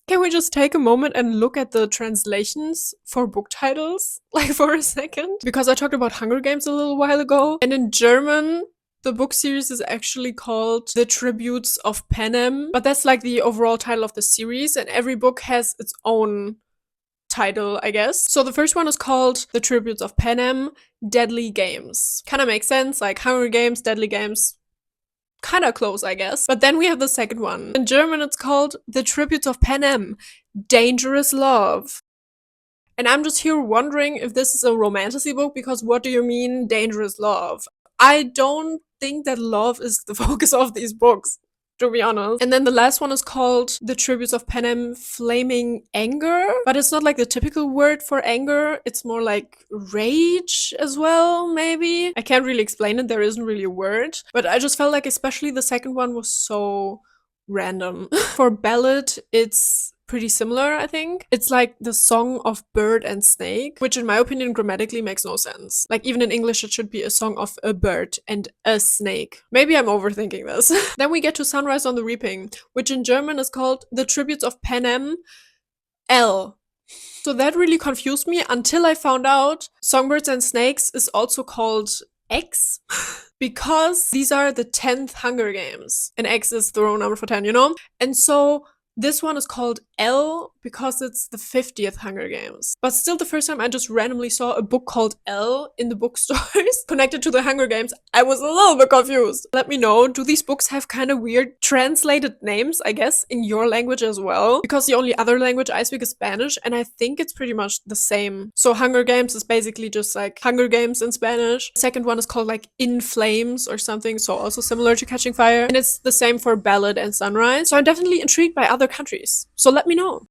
Can we just take a moment and look at the translations for book titles, like for a second? Because I talked about Hunger Games a little while ago, and in German, the book series is actually called The Tributes of Panem, but that's like the overall title of the series, and every book has its own title, I guess. So the first one is called The Tributes of Panem, Deadly Games. Kind of makes sense, like Hunger Games, Deadly Games. Kind of close, I guess. But then we have the second one. In German, it's called The Tributes of Panem, Dangerous Love. And I'm just here wondering if this is a romantasy book, because what do you mean, dangerous love? I don't think that love is the focus of these books, to be honest. And then the last one is called The Tributes of Panem, Flaming Anger. But it's not like the typical word for anger. It's more like rage as well, maybe. I can't really explain it. There isn't really a word. But I just felt like especially the second one was so random. For ballad, it's pretty similar, I think. It's like the song of bird and snake, which in my opinion grammatically makes no sense. Like even in English it should be a song of a bird and a snake. Maybe I'm overthinking this. Then we get to Sunrise on the Reaping, which in German is called The Tributes of Panem L. So that really confused me until I found out Songbirds and Snakes is also called X. Because these are the 10th Hunger Games. And X is the Roman number for 10, you know? And so this one is called L because it's the 50th Hunger Games. But still, the first time I just randomly saw a book called L in the bookstores connected to the Hunger Games, I was a little bit confused. Let me know, do these books have kind of weird translated names, I guess, in your language as well? Because the only other language I speak is Spanish, and I think it's pretty much the same. So Hunger Games is basically just like Hunger Games in Spanish. The second one is called like In Flames or something, so also similar to Catching Fire. And it's the same for Ballad and Sunrise. So I'm definitely intrigued by other countries. So let me know.